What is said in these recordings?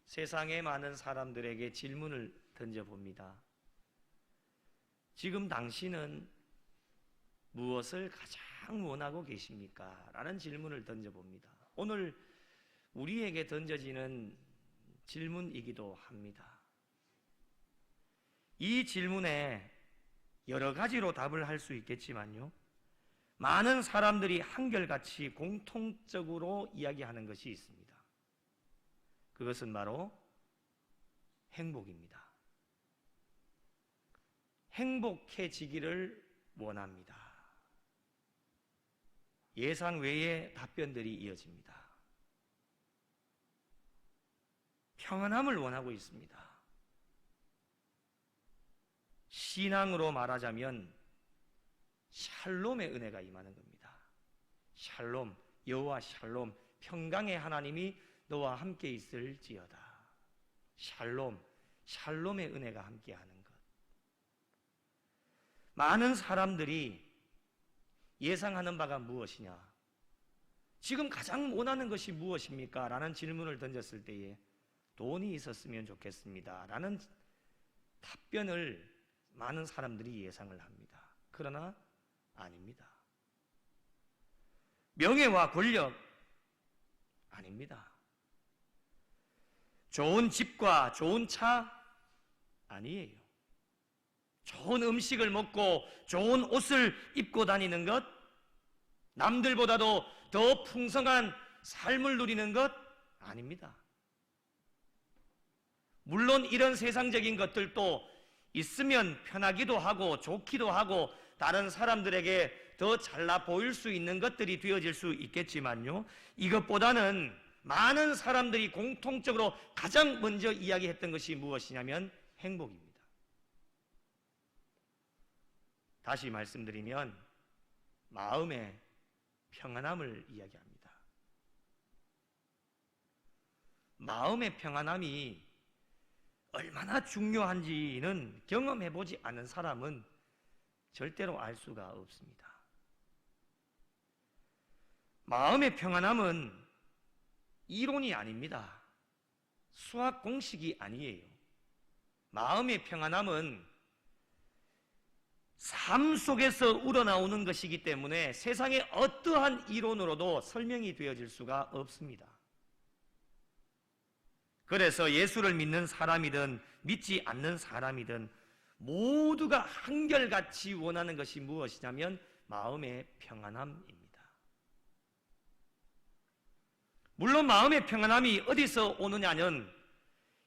세상의 많은 사람들에게 질문을 던져봅니다. 지금 당신은 무엇을 가장 원하고 계십니까? 라는 질문을 던져봅니다. 오늘 우리에게 던져지는 질문이기도 합니다. 이 질문에 여러 가지로 답을 할 수 있겠지만요, 많은 사람들이 한결같이 공통적으로 이야기하는 것이 있습니다. 그것은 바로 행복입니다. 행복해지기를 원합니다. 예상 외의 답변들이 이어집니다. 평안함을 원하고 있습니다. 신앙으로 말하자면 샬롬의 은혜가 임하는 겁니다. 샬롬, 여호와 샬롬, 평강의 하나님이 너와 함께 있을지어다. 샬롬, 샬롬의 은혜가 함께하는 것. 많은 사람들이 예상하는 바가 무엇이냐? 지금 가장 원하는 것이 무엇입니까? 라는 질문을 던졌을 때에 돈이 있었으면 좋겠습니다. 라는 답변을 많은 사람들이 예상을 합니다. 그러나 아닙니다. 명예와 권력 아닙니다. 좋은 집과 좋은 차 아니에요. 좋은 음식을 먹고 좋은 옷을 입고 다니는 것, 남들보다도 더 풍성한 삶을 누리는 것 아닙니다. 물론 이런 세상적인 것들도 있으면 편하기도 하고 좋기도 하고 다른 사람들에게 더 잘나 보일 수 있는 것들이 되어질 수 있겠지만요, 이것보다는 많은 사람들이 공통적으로 가장 먼저 이야기했던 것이 무엇이냐면 행복입니다. 다시 말씀드리면 마음의 평안함을 이야기합니다. 마음의 평안함이 얼마나 중요한지는 경험해보지 않은 사람은 절대로 알 수가 없습니다. 마음의 평안함은 이론이 아닙니다. 수학 공식이 아니에요. 마음의 평안함은 삶 속에서 우러나오는 것이기 때문에 세상의 어떠한 이론으로도 설명이 되어질 수가 없습니다. 그래서 예수를 믿는 사람이든 믿지 않는 사람이든 모두가 한결같이 원하는 것이 무엇이냐면 마음의 평안함입니다. 물론 마음의 평안함이 어디서 오느냐는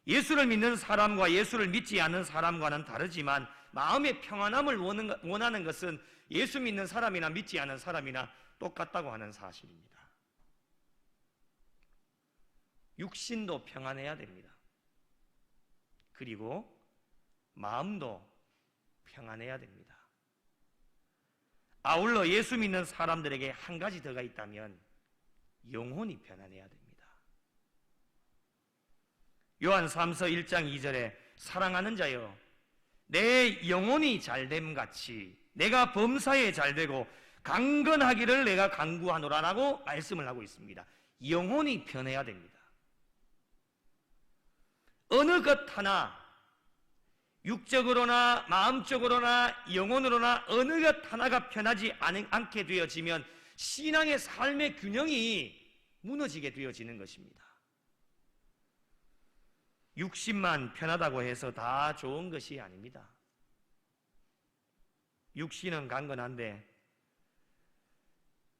예수를 믿는 사람과 예수를 믿지 않는 사람과는 다르지만 마음의 평안함을 원하는 것은 예수 믿는 사람이나 믿지 않는 사람이나 똑같다고 하는 사실입니다. 육신도 평안해야 됩니다. 그리고 마음도 평안해야 됩니다. 아울러 예수 믿는 사람들에게 한 가지 더가 있다면 영혼이 편안해야 됩니다. 요한 3서 1장 2절에 사랑하는 자여 내 영혼이 잘됨 같이 내가 범사에 잘되고 강건하기를 내가 간구하노라라고 말씀을 하고 있습니다. 영혼이 편해야 됩니다. 어느 것 하나 육적으로나 마음적으로나 영혼으로나 어느 것 하나가 편하지 않게 되어지면 신앙의 삶의 균형이 무너지게 되어지는 것입니다. 육신만 편하다고 해서 다 좋은 것이 아닙니다. 육신은 강건한데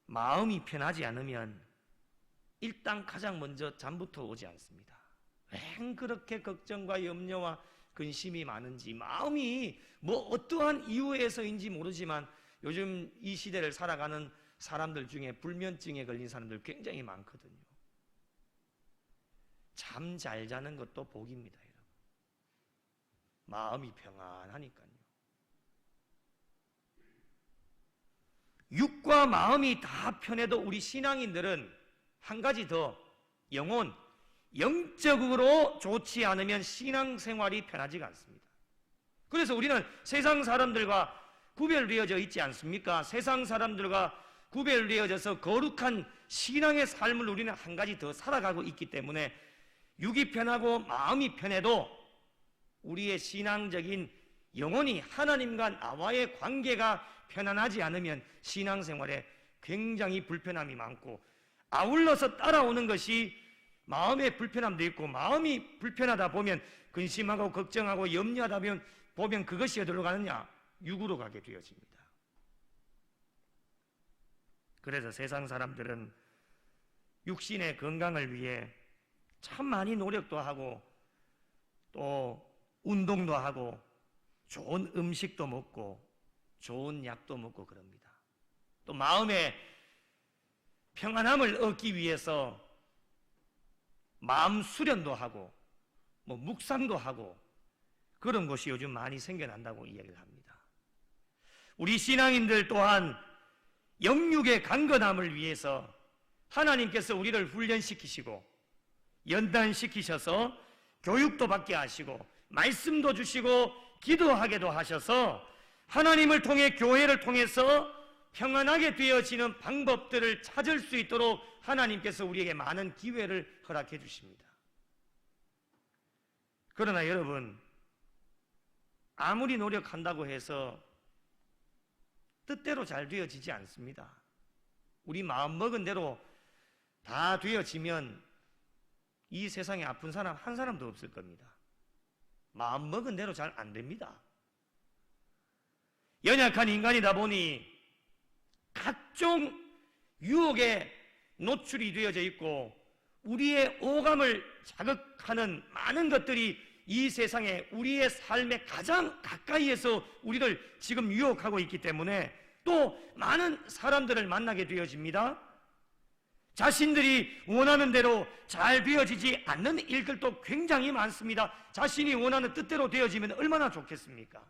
마음이 편하지 않으면 일단 가장 먼저 잠부터 오지 않습니다. 왜 그렇게 걱정과 염려와 근심이 많은지, 마음이 뭐 어떠한 이유에서인지 모르지만 요즘 이 시대를 살아가는 사람들 중에 불면증에 걸린 사람들 굉장히 많거든요. 잠 잘 자는 것도 복입니다, 여러분. 마음이 평안하니까요. 육과 마음이 다 편해도 우리 신앙인들은 한 가지 더, 영적으로 좋지 않으면 신앙생활이 편하지가 않습니다. 그래서 우리는 세상 사람들과 구별되어져 있지 않습니까? 세상 사람들과 구별되어져서 거룩한 신앙의 삶을 우리는 한 가지 더 살아가고 있기 때문에 육이 편하고 마음이 편해도 우리의 신앙적인 영혼이 하나님과 나와의 관계가 편안하지 않으면 신앙생활에 굉장히 불편함이 많고, 아울러서 따라오는 것이 마음의 불편함도 있고, 마음이 불편하다 보면 근심하고 걱정하고 염려하다 보면 그것이 어디로 가느냐? 육으로 가게 되어집니다. 그래서 세상 사람들은 육신의 건강을 위해 참 많이 노력도 하고 또 운동도 하고 좋은 음식도 먹고 좋은 약도 먹고 그럽니다. 또 마음의 평안함을 얻기 위해서 마음 수련도 하고 묵상도 하고 그런 것이 요즘 많이 생겨난다고 이야기를 합니다. 우리 신앙인들 또한 영육의 강건함을 위해서 하나님께서 우리를 훈련시키시고 연단시키셔서 교육도 받게 하시고 말씀도 주시고 기도하게도 하셔서 하나님을 통해 교회를 통해서 평안하게 되어지는 방법들을 찾을 수 있도록 하나님께서 우리에게 많은 기회를 허락해 주십니다. 그러나 여러분, 아무리 노력한다고 해서 뜻대로 잘 되어지지 않습니다. 우리 마음먹은 대로 다 되어지면 이 세상에 아픈 사람 한 사람도 없을 겁니다. 마음먹은 대로 잘 안 됩니다. 연약한 인간이다 보니 각종 유혹에 노출이 되어져 있고 우리의 오감을 자극하는 많은 것들이 이 세상에 우리의 삶의 가장 가까이에서 우리를 지금 유혹하고 있기 때문에 또 많은 사람들을 만나게 되어집니다. 자신들이 원하는 대로 잘 되어지지 않는 일들도 굉장히 많습니다. 자신이 원하는 뜻대로 되어지면 얼마나 좋겠습니까?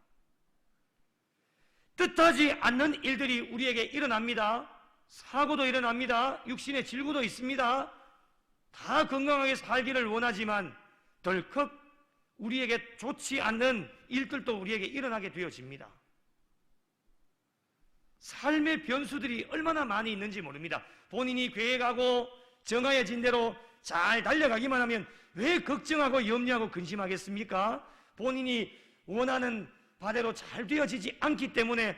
뜻하지 않는 일들이 우리에게 일어납니다. 사고도 일어납니다. 육신의 질구도 있습니다. 다 건강하게 살기를 원하지만 덜컥 우리에게 좋지 않는 일들도 우리에게 일어나게 되어집니다. 삶의 변수들이 얼마나 많이 있는지 모릅니다. 본인이 계획하고 정하여진 대로 잘 달려가기만 하면 왜 걱정하고 염려하고 근심하겠습니까? 본인이 원하는 바대로 잘 되어지지 않기 때문에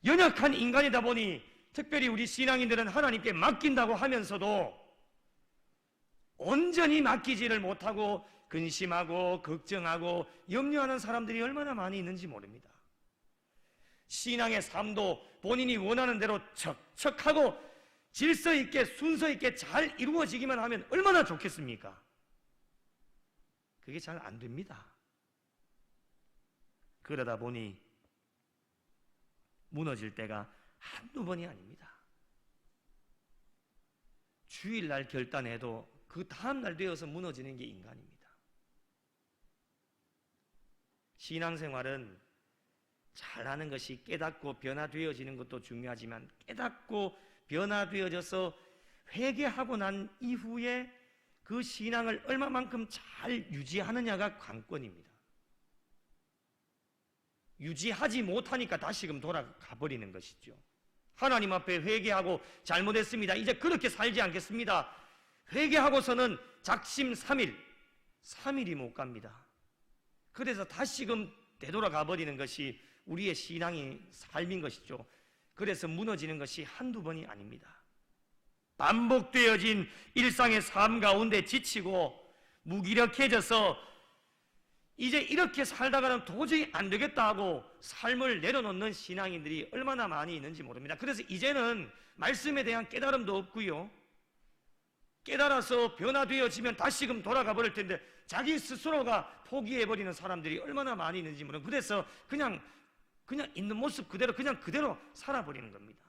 연약한 인간이다 보니 특별히 우리 신앙인들은 하나님께 맡긴다고 하면서도 온전히 맡기지를 못하고 근심하고 걱정하고 염려하는 사람들이 얼마나 많이 있는지 모릅니다. 신앙의 삶도 본인이 원하는 대로 척척하고 질서 있게 순서 있게 잘 이루어지기만 하면 얼마나 좋겠습니까? 그게 잘 안 됩니다. 그러다 보니 무너질 때가 한두 번이 아닙니다. 주일날 결단해도 그 다음날 되어서 무너지는 게 인간입니다. 신앙생활은 잘하는 것이 깨닫고 변화되어지는 것도 중요하지만 깨닫고 변화되어져서 회개하고 난 이후에 그 신앙을 얼마만큼 잘 유지하느냐가 관건입니다. 유지하지 못하니까 다시금 돌아가 버리는 것이죠. 하나님 앞에 회개하고 잘못했습니다. 이제 그렇게 살지 않겠습니다. 회개하고서는 작심 3일이 못 갑니다. 그래서 다시금 되돌아가 버리는 것이 우리의 신앙이 삶인 것이죠. 그래서 무너지는 것이 한두 번이 아닙니다. 반복되어진 일상의 삶 가운데 지치고 무기력해져서 이제 이렇게 살다가는 도저히 안 되겠다 하고 삶을 내려놓는 신앙인들이 얼마나 많이 있는지 모릅니다. 그래서 이제는 말씀에 대한 깨달음도 없고요. 깨달아서 변화되어지면 다시금 돌아가 버릴 텐데 자기 스스로가 포기해버리는 사람들이 얼마나 많이 있는지 모릅니다. 그래서 그냥 있는 모습 그대로 그대로 살아버리는 겁니다.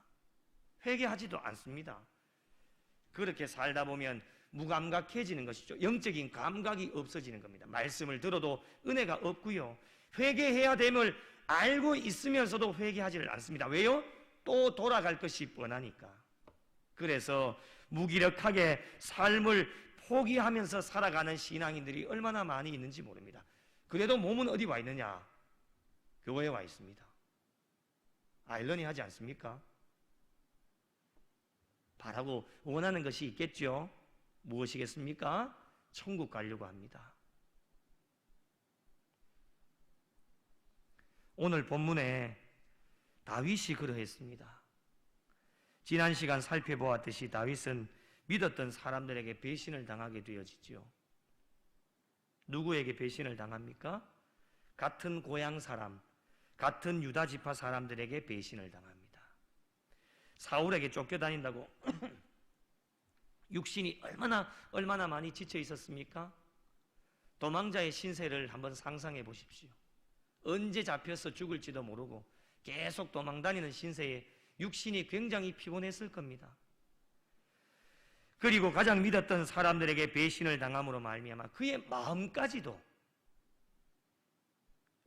회개하지도 않습니다. 그렇게 살다 보면 무감각해지는 것이죠. 영적인 감각이 없어지는 겁니다. 말씀을 들어도 은혜가 없고요. 회개해야 됨을 알고 있으면서도 회개하지를 않습니다. 왜요? 또 돌아갈 것이 뻔하니까. 그래서 무기력하게 삶을 포기하면서 살아가는 신앙인들이 얼마나 많이 있는지 모릅니다. 그래도 몸은 어디 와 있느냐? 교회에 와 있습니다. 아이러니하지 않습니까? 바라고 원하는 것이 있겠죠. 무엇이겠습니까? 천국 가려고 합니다. 오늘 본문에 다윗이 그러했습니다. 지난 시간 살펴보았듯이 다윗은 믿었던 사람들에게 배신을 당하게 되어지죠. 누구에게 배신을 당합니까? 같은 고향 사람, 같은 유다 지파 사람들에게 배신을 당합니다. 사울에게 쫓겨다닌다고 육신이 얼마나 많이 지쳐 있었습니까? 도망자의 신세를 한번 상상해 보십시오. 언제 잡혀서 죽을지도 모르고 계속 도망다니는 신세에 육신이 굉장히 피곤했을 겁니다. 그리고 가장 믿었던 사람들에게 배신을 당함으로 말미암아 그의 마음까지도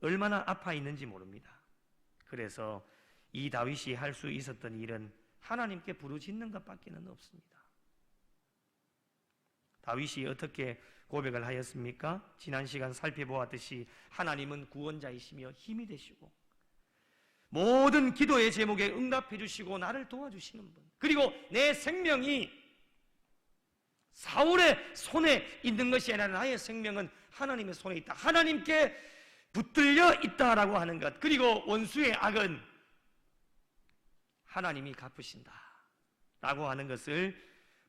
얼마나 아파 있는지 모릅니다. 그래서 이 다윗이 할 수 있었던 일은 하나님께 부르짖는 것밖에는 없습니다. 다윗이 어떻게 고백을 하였습니까? 지난 시간 살펴보았듯이 하나님은 구원자이시며 힘이 되시고 모든 기도의 제목에 응답해 주시고 나를 도와주시는 분, 그리고 내 생명이 사울의 손에 있는 것이 아니라 나의 생명은 하나님의 손에 있다, 하나님께 붙들려 있다라고 하는 것, 그리고 원수의 악은 하나님이 갚으신다 라고 하는 것을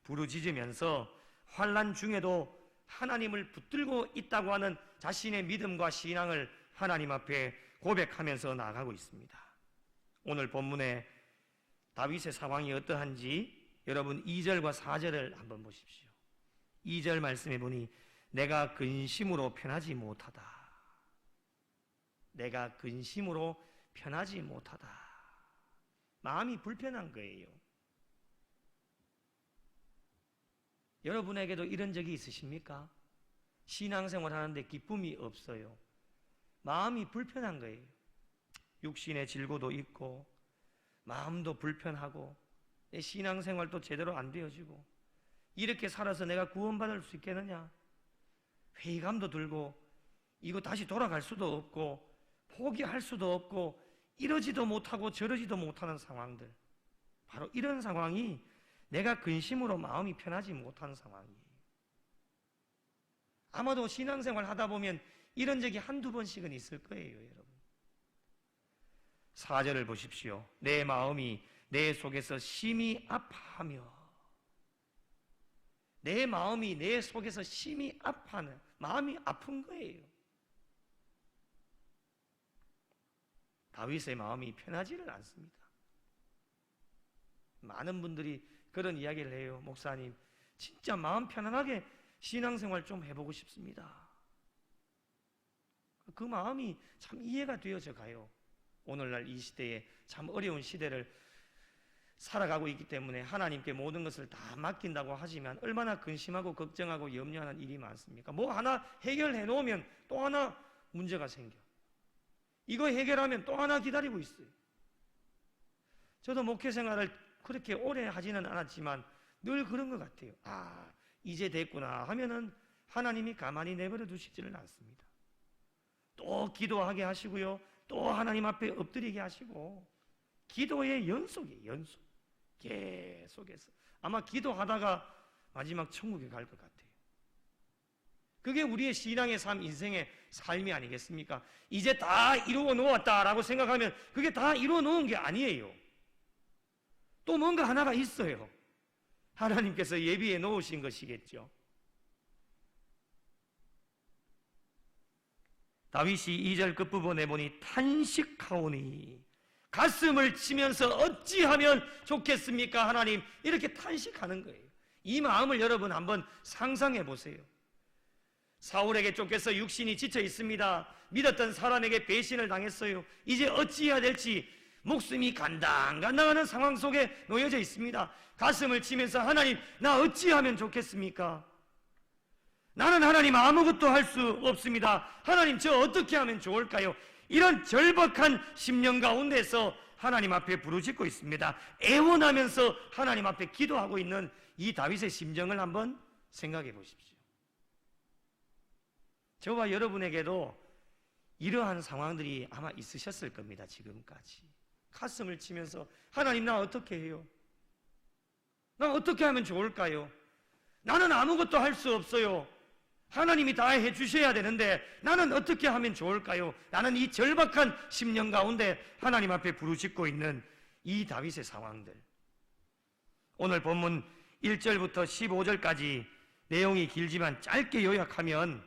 부르짖으면서 환난 중에도 하나님을 붙들고 있다고 하는 자신의 믿음과 신앙을 하나님 앞에 고백하면서 나아가고 있습니다. 오늘 본문에 다윗의 상황이 어떠한지 여러분 2절과 4절을 한번 보십시오. 2절 말씀해 보니 내가 근심으로 편하지 못하다. 내가 근심으로 편하지 못하다. 마음이 불편한 거예요. 여러분에게도 이런 적이 있으십니까? 신앙생활 하는데 기쁨이 없어요. 마음이 불편한 거예요. 육신의 질고도 있고 마음도 불편하고 내 신앙생활도 제대로 안 되어지고 이렇게 살아서 내가 구원받을 수 있겠느냐? 회의감도 들고 이거 다시 돌아갈 수도 없고 포기할 수도 없고 이러지도 못하고 저러지도 못하는 상황들, 바로 이런 상황이 내가 근심으로 마음이 편하지 못하는 상황이에요. 아마도 신앙생활 하다 보면 이런 적이 한두 번씩은 있을 거예요, 여러분. 4절을 보십시오. 내 마음이 내 속에서 심히 아파하며, 내 마음이 내 속에서 심히 아파하는, 마음이 아픈 거예요. 다윗의 마음이 편하지를 않습니다. 많은 분들이 그런 이야기를 해요. 목사님, 진짜 마음 편안하게 신앙생활 좀 해보고 싶습니다. 그 마음이 참 이해가 되어져 가요. 오늘날 이 시대에 참 어려운 시대를 살아가고 있기 때문에 하나님께 모든 것을 다 맡긴다고 하지만 얼마나 근심하고 걱정하고 염려하는 일이 많습니까? 뭐 하나 해결해 놓으면 또 하나 문제가 생겨. 이거 해결하면 또 하나 기다리고 있어요. 저도 목회 생활을 그렇게 오래 하지는 않았지만 늘 그런 것 같아요. 아, 이제 됐구나 하면은 하나님이 가만히 내버려 두시지는 않습니다. 또 기도하게 하시고요, 또 하나님 앞에 엎드리게 하시고, 기도의 연속이에요. 연속. 계속해서 아마 기도하다가 마지막 천국에 갈 것 같아요. 그게 우리의 신앙의 삶, 인생의 삶이 아니겠습니까? 이제 다 이루어 놓았다라고 생각하면 그게 다 이루어 놓은 게 아니에요. 또 뭔가 하나가 있어요. 하나님께서 예비해 놓으신 것이겠죠. 다윗이 2절 끝부분에 보니 탄식하오니, 가슴을 치면서 어찌하면 좋겠습니까 하나님, 이렇게 탄식하는 거예요. 이 마음을 여러분 한번 상상해 보세요. 사울에게 쫓겨서 육신이 지쳐 있습니다. 믿었던 사람에게 배신을 당했어요. 이제 어찌해야 될지 목숨이 간당간당하는 상황 속에 놓여져 있습니다. 가슴을 치면서 하나님, 나 어찌하면 좋겠습니까? 나는 하나님 아무것도 할 수 없습니다. 하나님, 저 어떻게 하면 좋을까요? 이런 절박한 심령 가운데서 하나님 앞에 부르짖고 있습니다. 애원하면서 하나님 앞에 기도하고 있는 이 다윗의 심정을 한번 생각해 보십시오. 저와 여러분에게도 이러한 상황들이 아마 있으셨을 겁니다. 지금까지 가슴을 치면서 하나님, 나 어떻게 해요? 나 어떻게 하면 좋을까요? 나는 아무것도 할 수 없어요. 하나님이 다 해주셔야 되는데 나는 어떻게 하면 좋을까요? 나는 이 절박한 심령 가운데 하나님 앞에 부르짖고 있는 이 다윗의 상황들. 오늘 본문 1절부터 15절까지 내용이 길지만 짧게 요약하면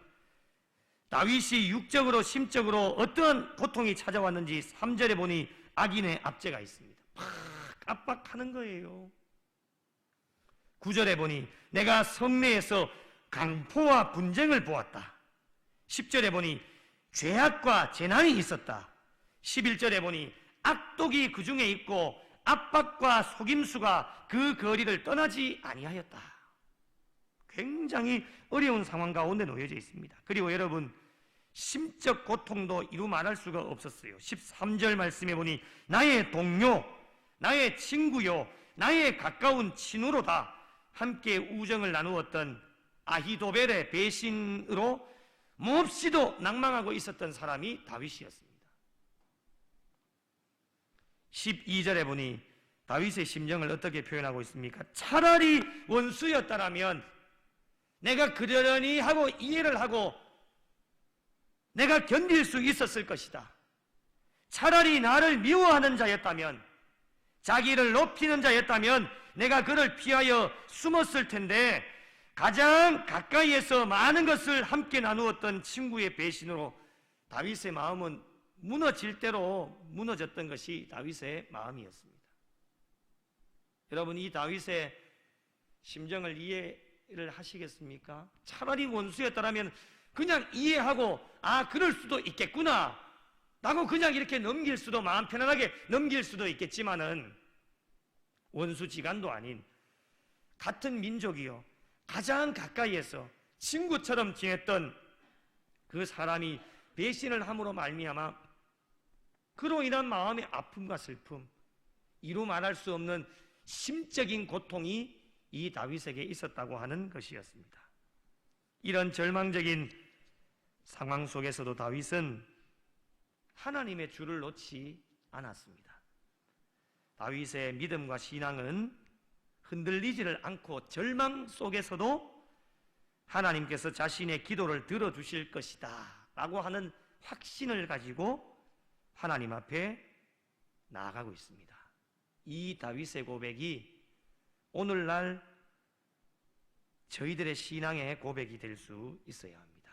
다윗이 육적으로 심적으로 어떠한 고통이 찾아왔는지 3절에 보니 악인의 압제가 있습니다. 막 압박하는 거예요. 9절에 보니 내가 성내에서 강포와 분쟁을 보았다. 10절에 보니 죄악과 재난이 있었다. 11절에 보니 악독이 그 중에 있고 압박과 속임수가 그 거리를 떠나지 아니하였다. 굉장히 어려운 상황 가운데 놓여져 있습니다. 그리고 여러분, 심적 고통도 이루 말할 수가 없었어요. 13절 말씀에 보니 나의 동료, 나의 친구요, 나의 가까운 친구로다. 함께 우정을 나누었던 아히도벨의 배신으로 몹시도 낭망하고 있었던 사람이 다윗이었습니다. 12절에 보니 다윗의 심정을 어떻게 표현하고 있습니까? 차라리 원수였다라면 내가 그러려니 하고 이해를 하고 내가 견딜 수 있었을 것이다. 차라리 나를 미워하는 자였다면, 자기를 높이는 자였다면 내가 그를 피하여 숨었을 텐데, 가장 가까이에서 많은 것을 함께 나누었던 친구의 배신으로 다윗의 마음은 무너질 대로 무너졌던 것이 다윗의 마음이었습니다. 여러분, 이 다윗의 심정을 이해를 하시겠습니까? 차라리 원수였다면 그냥 이해하고 그럴 수도 있겠구나 라고 그냥 이렇게 넘길 수도, 마음 편안하게 넘길 수도 있겠지만은, 원수지간도 아닌 같은 민족이요, 가장 가까이에서 친구처럼 지냈던 그 사람이 배신을 함으로 말미암아 그로 인한 마음의 아픔과 슬픔, 이루 말할 수 없는 심적인 고통이 이 다윗에게 있었다고 하는 것이었습니다. 이런 절망적인 상황 속에서도 다윗은 하나님의 주를 놓지 않았습니다. 다윗의 믿음과 신앙은 흔들리지를 않고 절망 속에서도 하나님께서 자신의 기도를 들어주실 것이다 라고 하는 확신을 가지고 하나님 앞에 나아가고 있습니다. 이 다윗의 고백이 오늘날 저희들의 신앙의 고백이 될 수 있어야 합니다.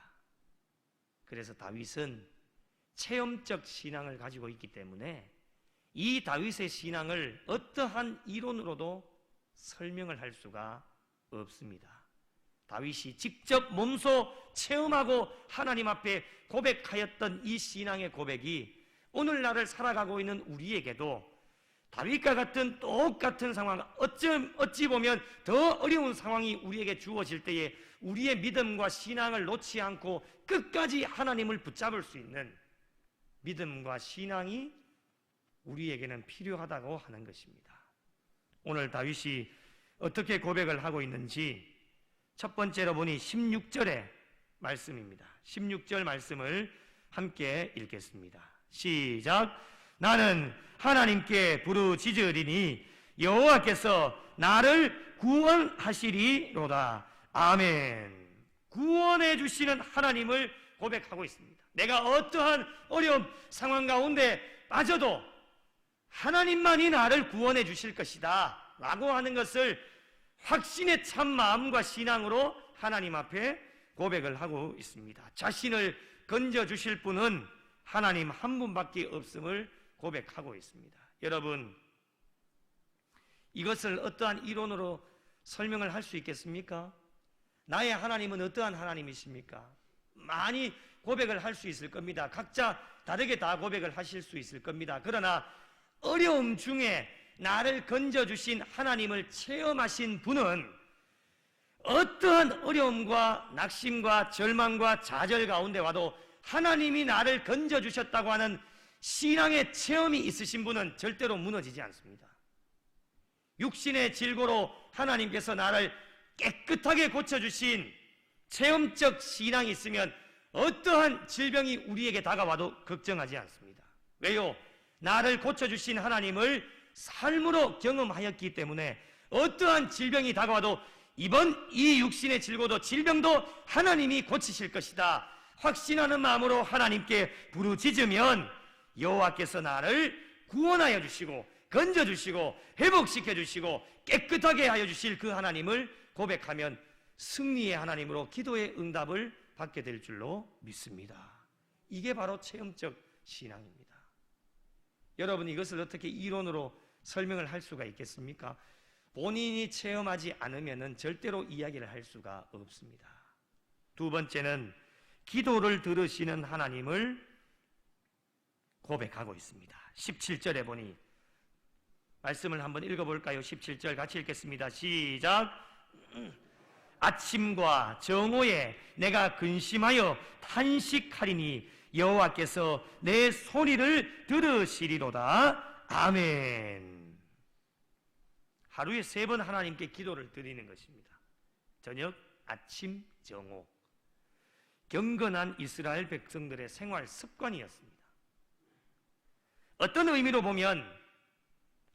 그래서 다윗은 체험적 신앙을 가지고 있기 때문에 이 다윗의 신앙을 어떠한 이론으로도 설명을 할 수가 없습니다. 다윗이 직접 몸소 체험하고 하나님 앞에 고백하였던 이 신앙의 고백이 오늘날을 살아가고 있는 우리에게도 다윗과 같은 똑같은 상황, 어찌 보면 더 어려운 상황이 우리에게 주어질 때에 우리의 믿음과 신앙을 놓지 않고 끝까지 하나님을 붙잡을 수 있는 믿음과 신앙이 우리에게는 필요하다고 하는 것입니다. 오늘 다윗이 어떻게 고백을 하고 있는지 첫 번째로 보니 16절의 말씀입니다. 16절 말씀을 함께 읽겠습니다. 시작. 나는 하나님께 부르짖으리니 여호와께서 나를 구원하시리로다. 아멘. 구원해 주시는 하나님을 고백하고 있습니다. 내가 어떠한 어려움 상황 가운데 빠져도 하나님만이 나를 구원해 주실 것이다 라고 하는 것을 확신의 참 마음과 신앙으로 하나님 앞에 고백을 하고 있습니다. 자신을 건져주실 분은 하나님 한 분밖에 없음을 고백하고 있습니다. 여러분, 이것을 어떠한 이론으로 설명을 할 수 있겠습니까? 나의 하나님은 어떠한 하나님이십니까? 많이 고백을 할 수 있을 겁니다. 각자 다르게 다 고백을 하실 수 있을 겁니다. 그러나 어려움 중에 나를 건져주신 하나님을 체험하신 분은 어떠한 어려움과 낙심과 절망과 좌절 가운데 와도 하나님이 나를 건져주셨다고 하는 신앙의 체험이 있으신 분은 절대로 무너지지 않습니다. 육신의 질고로 하나님께서 나를 깨끗하게 고쳐주신 체험적 신앙이 있으면 어떠한 질병이 우리에게 다가와도 걱정하지 않습니다. 왜요? 나를 고쳐주신 하나님을 삶으로 경험하였기 때문에 어떠한 질병이 다가와도 이번 이 육신의 질고도 질병도 하나님이 고치실 것이다 확신하는 마음으로 하나님께 부르짖으면 여호와께서 나를 구원하여 주시고 건져주시고 회복시켜 주시고 깨끗하게 하여 주실 그 하나님을 고백하면 승리의 하나님으로 기도의 응답을 받게 될 줄로 믿습니다. 이게 바로 체험적 신앙입니다. 여러분, 이것을 어떻게 이론으로 설명을 할 수가 있겠습니까? 본인이 체험하지 않으면 절대로 이야기를 할 수가 없습니다. 두 번째는 기도를 들으시는 하나님을 고백하고 있습니다. 17절에 보니 말씀을 한번 읽어볼까요? 17절 같이 읽겠습니다. 시작. 아침과 정오에 내가 근심하여 탄식하리니 여호와께서 내 소리를 들으시리로다. 아멘. 하루에 3번 하나님께 기도를 드리는 것입니다. 저녁, 아침, 정오. 경건한 이스라엘 백성들의 생활 습관이었습니다. 어떤 의미로 보면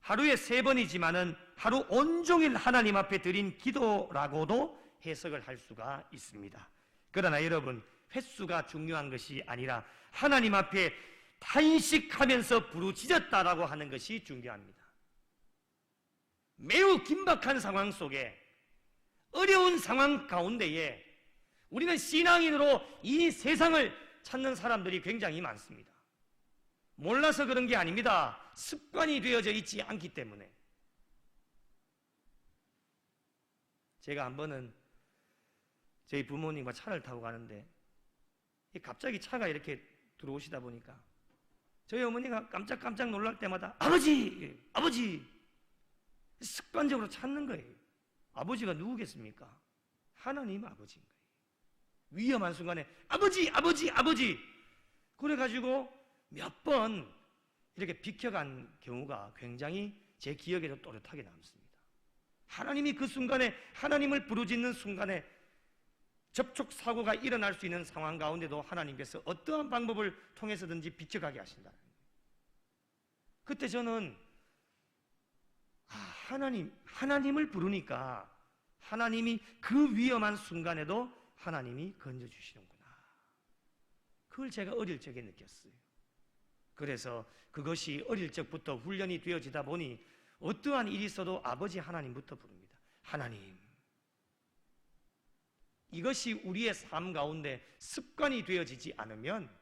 하루에 3번이지만은 하루 온종일 하나님 앞에 드린 기도라고도 해석을 할 수가 있습니다. 그러나 여러분, 횟수가 중요한 것이 아니라 하나님 앞에 탄식하면서 부르짖었다라고 하는 것이 중요합니다. 매우 긴박한 상황 속에, 어려운 상황 가운데에 우리는 신앙인으로 이 세상을 찾는 사람들이 굉장히 많습니다. 몰라서 그런 게 아닙니다. 습관이 되어져 있지 않기 때문에. 제가 한 번은 저희 부모님과 차를 타고 가는데 갑자기 차가 이렇게 들어오시다 보니까 저희 어머니가 깜짝깜짝 놀랄 때마다 아버지! 아버지! 습관적으로 찾는 거예요. 아버지가 누구겠습니까? 하나님 아버지인 거예요. 위험한 순간에 아버지! 아버지! 아버지! 그래가지고 몇 번 이렇게 비켜간 경우가 굉장히 제 기억에도 또렷하게 남습니다. 하나님이 그 순간에, 하나님을 부르짖는 순간에 접촉 사고가 일어날 수 있는 상황 가운데도 하나님께서 어떠한 방법을 통해서든지 비켜가게 하신다. 그때 저는 하나님을 부르니까 하나님이 그 위험한 순간에도 하나님이 건져주시는구나. 그걸 제가 어릴 적에 느꼈어요. 그래서 그것이 어릴 적부터 훈련이 되어지다 보니 어떠한 일이 있어도 아버지 하나님부터 부릅니다. 하나님. 이것이 우리의 삶 가운데 습관이 되어지지 않으면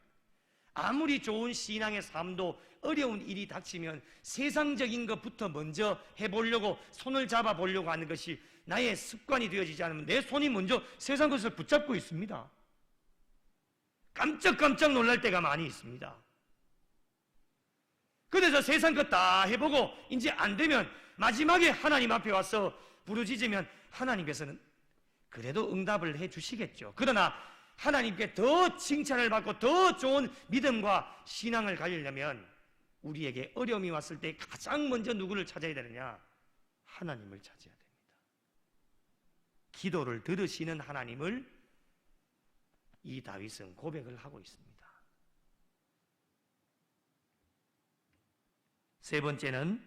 아무리 좋은 신앙의 삶도 어려운 일이 닥치면 세상적인 것부터 먼저 해보려고 손을 잡아보려고 하는 것이 나의 습관이 되어지지 않으면 내 손이 먼저 세상 것을 붙잡고 있습니다. 깜짝깜짝 놀랄 때가 많이 있습니다. 그래서 세상 것 다 해보고 이제 안 되면 마지막에 하나님 앞에 와서 부르짖으면 하나님께서는 그래도 응답을 해 주시겠죠. 그러나 하나님께 더 칭찬을 받고 더 좋은 믿음과 신앙을 가지려면 우리에게 어려움이 왔을 때 가장 먼저 누구를 찾아야 되느냐? 하나님을 찾아야 됩니다. 기도를 들으시는 하나님을 이 다윗은 고백을 하고 있습니다. 세 번째는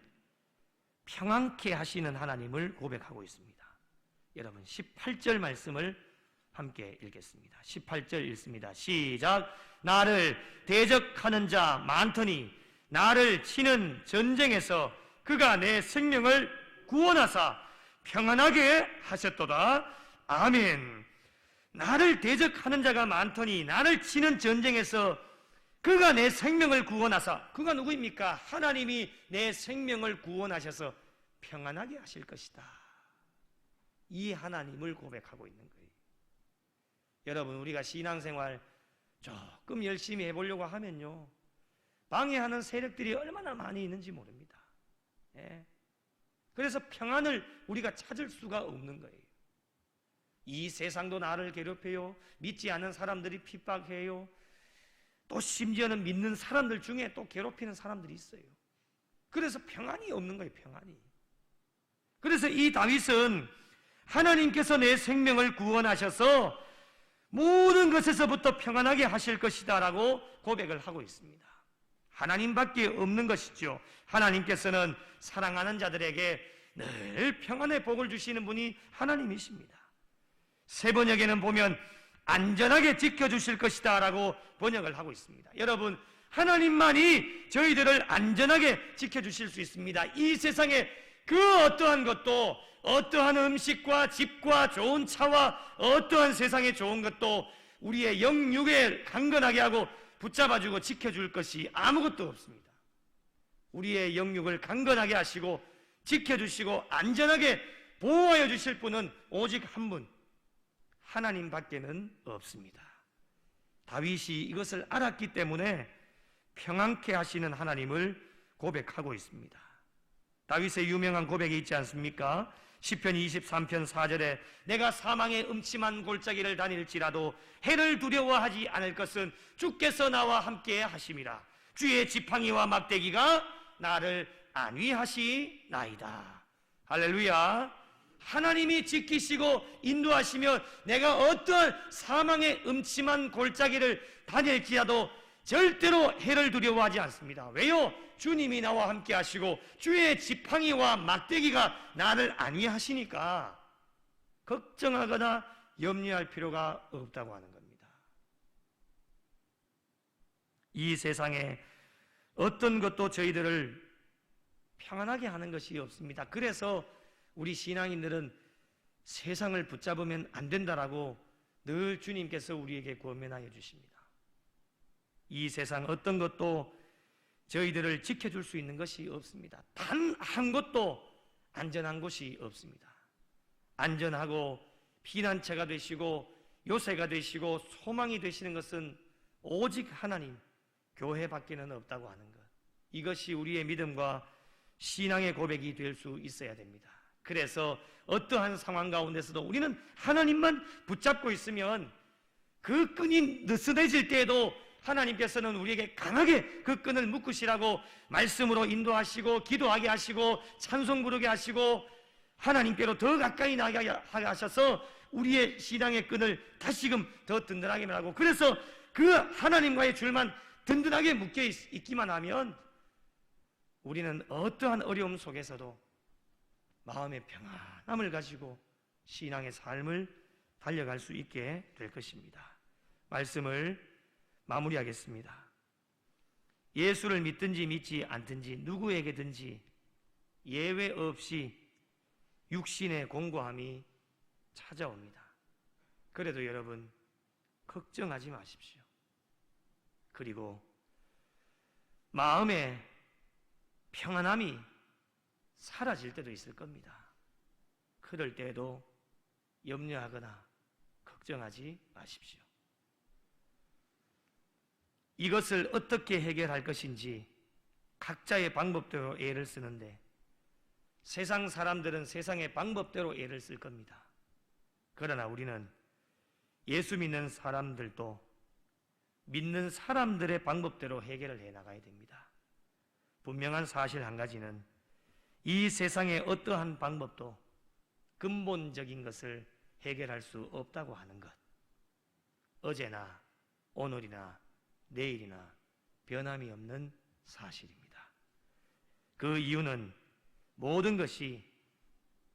평안케 하시는 하나님을 고백하고 있습니다. 여러분 18절 말씀을 함께 읽겠습니다. 18절 읽습니다. 시작. 나를 대적하는 자 많더니 나를 치는 전쟁에서 그가 내 생명을 구원하사 평안하게 하셨도다. 아멘. 나를 대적하는 자가 많더니 나를 치는 전쟁에서 그가 내 생명을 구원하사, 그가 누구입니까? 하나님이 내 생명을 구원하셔서 평안하게 하실 것이다. 이 하나님을 고백하고 있는 거예요. 여러분, 우리가 신앙생활 조금 열심히 해보려고 하면요, 방해하는 세력들이 얼마나 많이 있는지 모릅니다. 예. 그래서 평안을 우리가 찾을 수가 없는 거예요. 이 세상도 나를 괴롭혀요. 믿지 않는 사람들이 핍박해요. 또 심지어는 믿는 사람들 중에 또 괴롭히는 사람들이 있어요. 그래서 평안이 없는 거예요. 평안이. 그래서 이 다윗은 하나님께서 내 생명을 구원하셔서 모든 것에서부터 평안하게 하실 것이다 라고 고백을 하고 있습니다. 하나님밖에 없는 것이죠. 하나님께서는 사랑하는 자들에게 늘 평안의 복을 주시는 분이 하나님이십니다. 새 번역에는 보면 안전하게 지켜주실 것이다 라고 번역을 하고 있습니다. 여러분, 하나님만이 저희들을 안전하게 지켜주실 수 있습니다. 이 세상에 그 어떠한 것도, 어떠한 음식과 집과 좋은 차와 어떠한 세상에 좋은 것도 우리의 영육에 강건하게 하고 붙잡아주고 지켜줄 것이 아무것도 없습니다. 우리의 영육을 강건하게 하시고 지켜주시고 안전하게 보호하여 주실 분은 오직 한 분, 하나님 밖에는 없습니다. 다윗이 이것을 알았기 때문에 평안케 하시는 하나님을 고백하고 있습니다. 다윗의 유명한 고백이 있지 않습니까? 시편 23편 4절에 내가 사망의 음침한 골짜기를 다닐지라도 해를 두려워하지 않을 것은 주께서 나와 함께 하심이라. 주의 지팡이와 막대기가 나를 안위하시나이다. 할렐루야. 하나님이 지키시고 인도하시며 내가 어떠한 사망의 음침한 골짜기를 다닐지라도 절대로 해를 두려워하지 않습니다. 왜요? 주님이 나와 함께 하시고 주의 지팡이와 막대기가 나를 안위하시니까 걱정하거나 염려할 필요가 없다고 하는 겁니다. 이 세상에 어떤 것도 저희들을 평안하게 하는 것이 없습니다. 그래서 우리 신앙인들은 세상을 붙잡으면 안 된다라고 늘 주님께서 우리에게 권면하여 주십니다. 이 세상 어떤 것도 저희들을 지켜줄 수 있는 것이 없습니다. 단 한 곳도 안전한 곳이 없습니다. 안전하고 피난처가 되시고 요새가 되시고 소망이 되시는 것은 오직 하나님, 교회밖에는 없다고 하는 것, 이것이 우리의 믿음과 신앙의 고백이 될 수 있어야 됩니다. 그래서 어떠한 상황 가운데서도 우리는 하나님만 붙잡고 있으면 그 끈이 느슨해질 때에도 하나님께서는 우리에게 강하게 그 끈을 묶으시라고 말씀으로 인도하시고 기도하게 하시고 찬송 부르게 하시고 하나님께로 더 가까이 나가게 하셔서 우리의 신앙의 끈을 다시금 더 든든하게 하고, 그래서 그 하나님과의 줄만 든든하게 묶여 있기만 하면 우리는 어떠한 어려움 속에서도 마음의 평안함을 가지고 신앙의 삶을 달려갈 수 있게 될 것입니다. 말씀을 마무리하겠습니다. 예수를 믿든지 믿지 않든지 누구에게든지 예외 없이 육신의 공고함이 찾아옵니다. 그래도 여러분, 걱정하지 마십시오. 그리고 마음의 평안함이 사라질 때도 있을 겁니다. 그럴 때에도 염려하거나 걱정하지 마십시오. 이것을 어떻게 해결할 것인지 각자의 방법대로 애를 쓰는데 세상 사람들은 세상의 방법대로 애를 쓸 겁니다. 그러나 우리는 예수 믿는 사람들도 믿는 사람들의 방법대로 해결을 해나가야 됩니다. 분명한 사실 한 가지는 이 세상의 어떠한 방법도 근본적인 것을 해결할 수 없다고 하는 것, 어제나 오늘이나 내일이나 변함이 없는 사실입니다. 그 이유는 모든 것이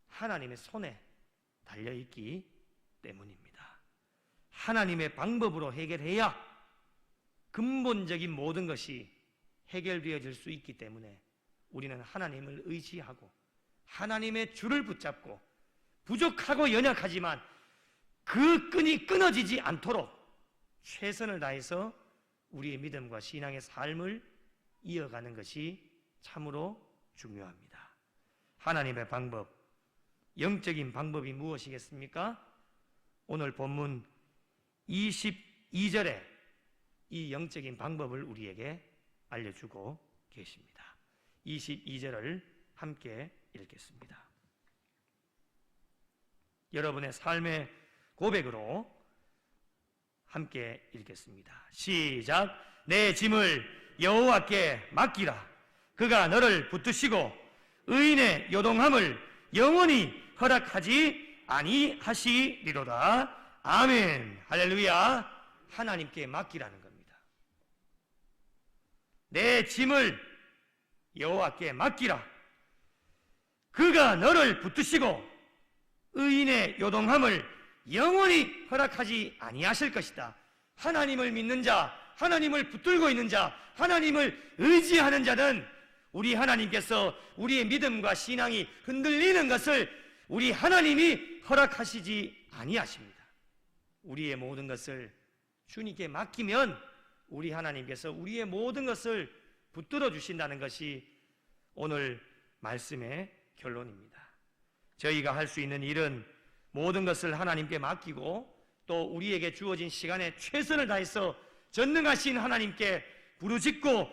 하나님의 손에 달려있기 때문입니다. 하나님의 방법으로 해결해야 근본적인 모든 것이 해결되어질 수 있기 때문에 우리는 하나님을 의지하고 하나님의 줄을 붙잡고 부족하고 연약하지만 그 끈이 끊어지지 않도록 최선을 다해서 우리의 믿음과 신앙의 삶을 이어가는 것이 참으로 중요합니다. 하나님의 방법, 영적인 방법이 무엇이겠습니까? 오늘 본문 22절에 이 영적인 방법을 우리에게 알려주고 계십니다. 22절을 함께 읽겠습니다. 여러분의 삶의 고백으로 함께 읽겠습니다. 시작. 내 짐을 여호와께 맡기라. 그가 너를 붙드시고 의인의 요동함을 영원히 허락하지 아니하시리로다. 아멘. 할렐루야. 하나님께 맡기라는 겁니다. 내 짐을 여호와께 맡기라. 그가 너를 붙드시고 의인의 요동함을 영원히 허락하지 아니하실 것이다. 하나님을 믿는 자, 하나님을 붙들고 있는 자, 하나님을 의지하는 자는 우리 하나님께서 우리의 믿음과 신앙이 흔들리는 것을 우리 하나님이 허락하시지 아니하십니다. 우리의 모든 것을 주님께 맡기면 우리 하나님께서 우리의 모든 것을 붙들어 주신다는 것이 오늘 말씀의 결론입니다. 저희가 할 수 있는 일은 모든 것을 하나님께 맡기고 또 우리에게 주어진 시간에 최선을 다해서 전능하신 하나님께 부르짖고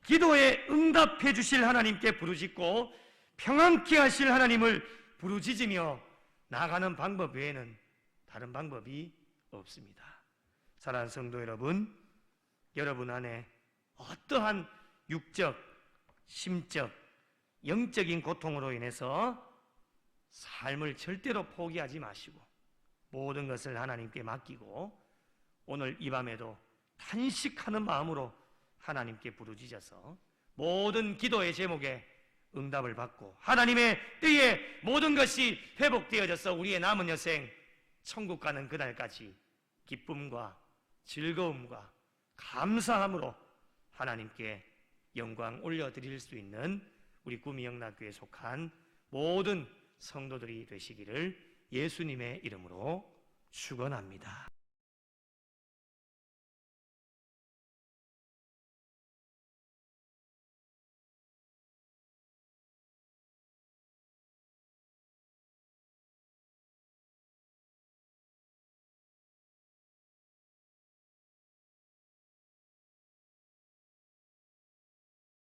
기도에 응답해 주실 하나님께 부르짖고 평안케 하실 하나님을 부르짖으며 나아가는 방법 외에는 다른 방법이 없습니다. 사랑하는 성도 여러분, 여러분 안에 어떠한 육적, 심적, 영적인 고통으로 인해서 삶을 절대로 포기하지 마시고 모든 것을 하나님께 맡기고 오늘 이 밤에도 탄식하는 마음으로 하나님께 부르짖어서 모든 기도의 제목에 응답을 받고 하나님의 뜻에 모든 것이 회복되어져서 우리의 남은 여생 천국 가는 그날까지 기쁨과 즐거움과 감사함으로 하나님께 영광 올려드릴 수 있는 우리 구미영락교회에 속한 모든 성도들이 되시기를 예수님의 이름으로 축원합니다.